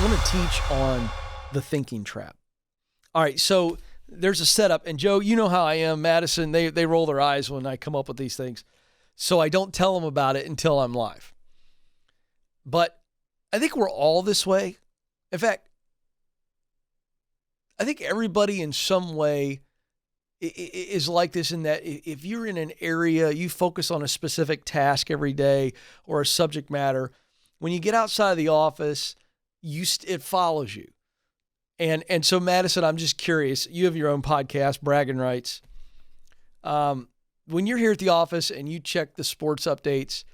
want to teach on the thinking trap. All right, so there's a setup, and Joe, you know how I am. Madison, they roll their eyes when I come up with these things, so I don't tell them about it until I'm live. But I think we're all this way. In fact, I think everybody in some way is like this, in that if you're in an area, you focus on a specific task every day or a subject matter. When you get outside of the office, it follows you. And so, Madison, I'm just curious. You have your own podcast, Bragging Rights. When you're here at the office and you check the sports updates,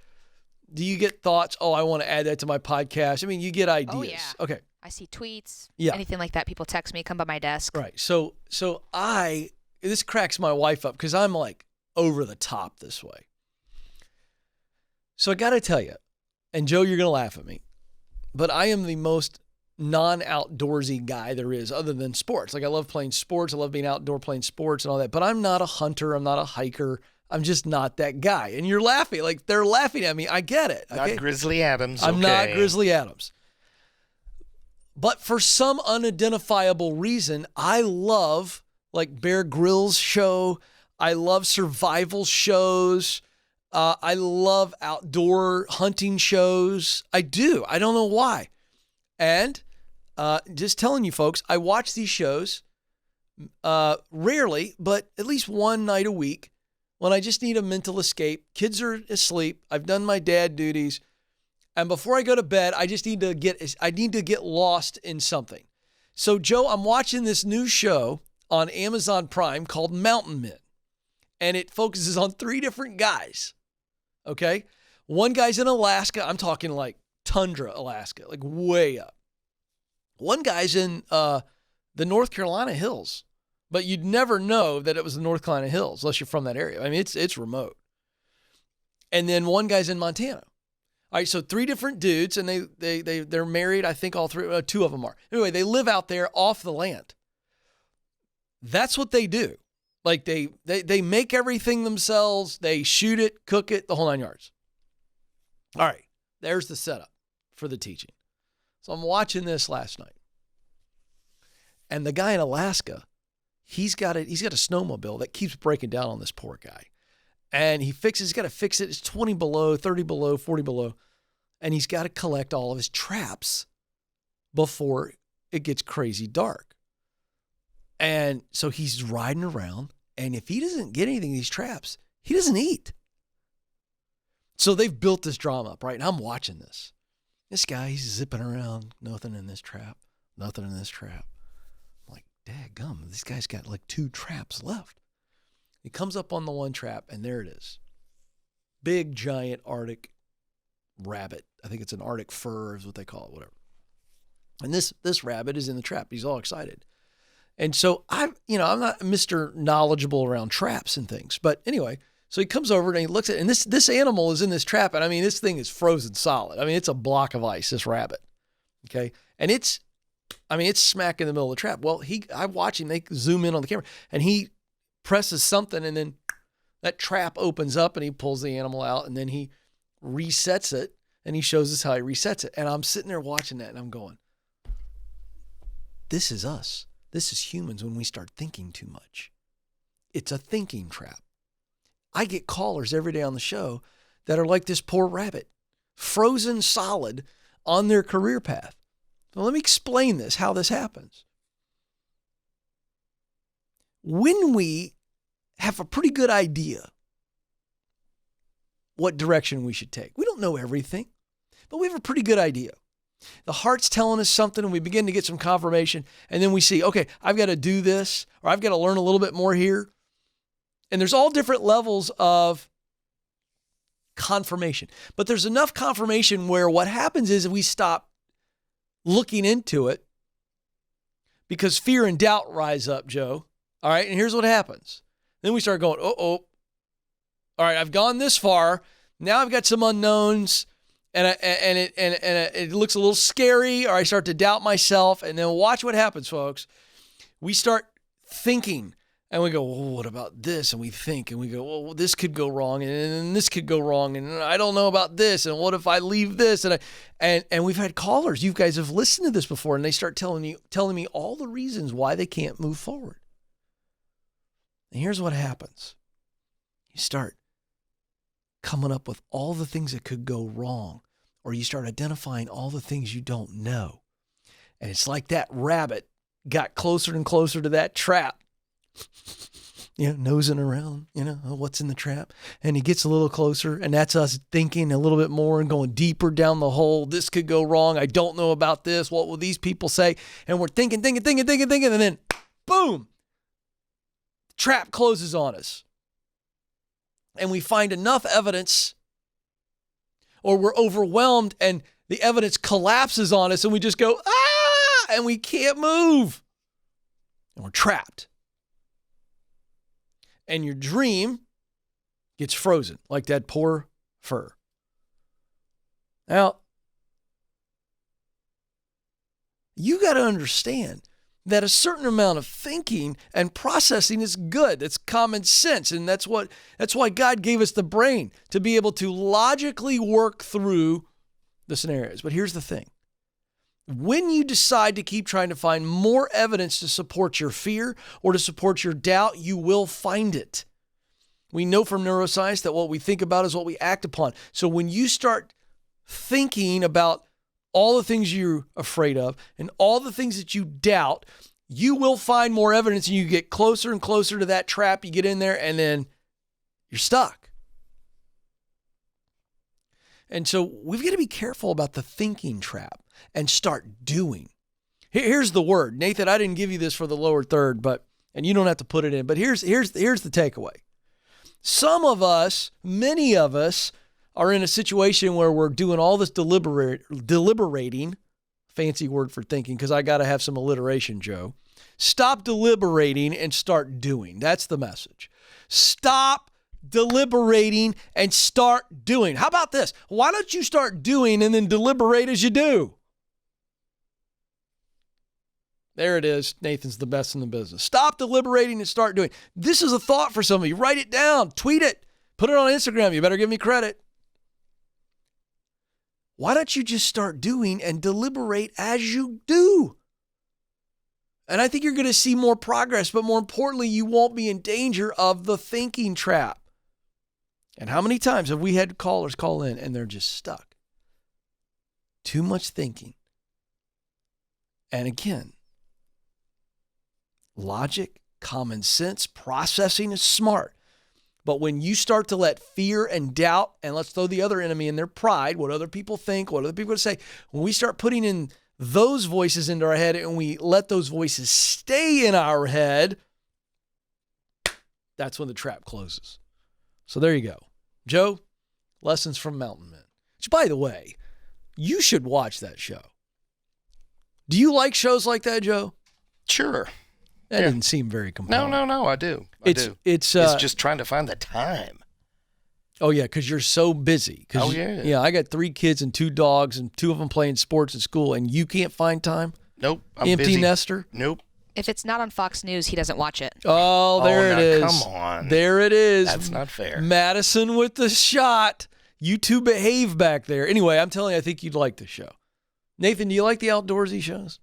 do you get thoughts, oh, I want to add that to my podcast? I mean, you get ideas. Oh, yeah. Okay. I see tweets, Yeah. anything like that. People text me, come by my desk. Right. So this cracks my wife up because I'm like over the top this way. So I got to tell you, and Joe, you're going to laugh at me, but I am the most non-outdoorsy guy there is, other than sports. Like, I love playing sports. I love being outdoor playing sports and all that, but I'm not a hunter. I'm not a hiker. I'm just not that guy. And you're laughing. Like, they're laughing at me. I get it. Okay? Not Grizzly Adams. I'm okay. not Grizzly Adams. But for some unidentifiable reason, I love, like, Bear Grylls show. I love survival shows. I love outdoor hunting shows. I do. I don't know why. And just telling you folks, I watch these shows rarely, but at least one night a week when I just need a mental escape. Kids are asleep. I've done my dad duties. And before I go to bed, I need to get lost in something. So, Joe, I'm watching this new show on Amazon Prime called Mountain Men. And it focuses on 3 different guys. Okay? One guy's in Alaska. I'm talking like tundra Alaska, like way up. One guy's in the North Carolina hills, but you'd never know that it was the North Carolina hills unless you're from that area. I mean, it's remote. And then one guy's in Montana. All right, so 3 different dudes, and they're married. I think all 3, 2 of them are. Anyway, they live out there off the land. That's what they do. Like, they make everything themselves. They shoot it, cook it, the whole 9 yards. All right, there's the setup for the teaching. So I'm watching this last night. And the guy in Alaska, he's got a snowmobile that keeps breaking down on this poor guy. And he's got to fix it. It's 20 below, 30 below, 40 below. And he's got to collect all of his traps before it gets crazy dark. And so he's riding around, and if he doesn't get anything in these traps, he doesn't eat. So they've built this drama up, right? And I'm watching this. This guy, he's zipping around, nothing in this trap, nothing in this trap. I'm like, dadgum, this guy's got like 2 traps left. He comes up on the one trap, and there it is. Big, giant Arctic rabbit. I think it's an Arctic fur is what they call it, whatever. And this rabbit is in the trap. He's all excited. And so I'm not Mr. knowledgeable around traps and things. It's anyway, so he comes over and he looks at it, and this animal is in this trap. And I mean, this thing is frozen solid. I mean, it's a block of ice, this rabbit. Okay. And it's smack in the middle of the trap. Well, I watch him, they zoom in on the camera, and he presses something, and then that trap opens up, and he pulls the animal out, and then he resets it, and he shows us how he resets it. And I'm sitting there watching that, and I'm going, this is us. This is humans when we start thinking too much. It's a thinking trap. I get callers every day on the show that are like this poor rabbit, frozen solid on their career path. Now, let me explain this, how this happens. When we have a pretty good idea what direction we should take, we don't know everything, but we have a pretty good idea. The heart's telling us something, and we begin to get some confirmation, and then we see, okay, I've got to do this, or I've got to learn a little bit more here. And there's all different levels of confirmation. But there's enough confirmation where what happens is we stop looking into it because fear and doubt rise up, Joe. All right, and here's what happens. Then we start going, all right, I've gone this far. Now I've got some unknowns. And it looks a little scary, or I start to doubt myself. And then watch what happens, folks. We start thinking, And we go, well, what about this? And we think, and we go, well, this could go wrong, and this could go wrong, and I don't know about this, and what if I leave this? And we've had callers. You guys have listened to this before, and they start telling me all the reasons why they can't move forward. And here's what happens. You start coming up with all the things that could go wrong, or you start identifying all the things you don't know. And it's like that rabbit got closer and closer to that trap. Nosing around, what's in the trap. And he gets a little closer, and that's us thinking a little bit more and going deeper down the hole. This could go wrong. I don't know about this. What will these people say? And we're thinking, and then boom, the trap closes on us. And we find enough evidence, or we're overwhelmed and the evidence collapses on us and we just go, and we can't move. And we're trapped. And your dream gets frozen like that poor fur. Now, you got to understand that a certain amount of thinking and processing is good. It's common sense. And that's why God gave us the brain, to be able to logically work through the scenarios. But here's the thing. When you decide to keep trying to find more evidence to support your fear or to support your doubt, you will find it. We know from neuroscience that what we think about is what we act upon. So when you start thinking about all the things you're afraid of and all the things that you doubt, you will find more evidence, and you get closer and closer to that trap. You get in there and then you're stuck. And so we've got to be careful about the thinking trap and start doing. Here's the word. Nathan, I didn't give you this for the lower third, and you don't have to put it in, but here's the takeaway. Some of us, many of us, are in a situation where we're doing all this deliberating, fancy word for thinking, because I got to have some alliteration, Joe. Stop deliberating and start doing. That's the message. Stop deliberating and start doing. How about this? Why don't you start doing and then deliberate as you do? There it is. Nathan's the best in the business. Stop deliberating and start doing. This is a thought for some of you. Write it down. Tweet it. Put it on Instagram. You better give me credit. Why don't you just start doing and deliberate as you do? And I think you're going to see more progress, but more importantly, you won't be in danger of the thinking trap. And how many times have we had callers call in and they're just stuck? Too much thinking. And again, logic, common sense, processing is smart. But when you start to let fear and doubt, and let's throw the other enemy in there, pride, what other people think, what other people say, when we start putting in those voices into our head and we let those voices stay in our head, that's when the trap closes. So there you go. Joe, Lessons from Mountain Men. Which, by the way, you should watch that show. Do you like shows like that, Joe? Sure. That didn't seem very compelling. No, I do. It's just trying to find the time. Oh, yeah, because you're so busy. Oh, yeah. Yeah, I got 3 kids and 2 dogs, and 2 of them playing sports at school, and you can't find time? Nope, I'm Empty busy. nester? Nope. If it's not on Fox News, he doesn't watch it. Oh, there it is. Come on. There it is. That's not fair. Madison with the shot. You two behave back there. Anyway, I'm telling you, I think you'd like the show. Nathan, do you like the outdoorsy shows?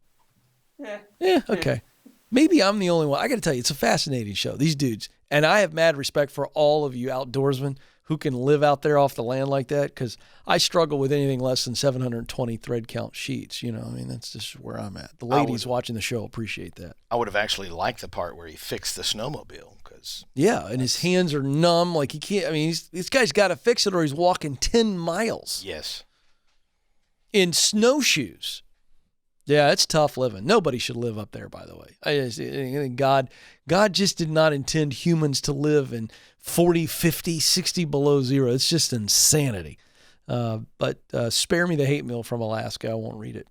Yeah, okay. Maybe I'm the only one. I got to tell you, it's a fascinating show. These dudes, and I have mad respect for all of you outdoorsmen who can live out there off the land like that, because I struggle with anything less than 720 thread count sheets. That's just where I'm at. The ladies watching the show appreciate that. I would have actually liked the part where he fixed the snowmobile, because and his hands are numb, like he can't. This guy's got to fix it, or he's walking 10 miles. Yes. In snowshoes. Yeah, it's tough living. Nobody should live up there, by the way. I think God just did not intend humans to live in 40, 50, 60 below zero. It's just insanity. But spare me the hate mail from Alaska. I won't read it.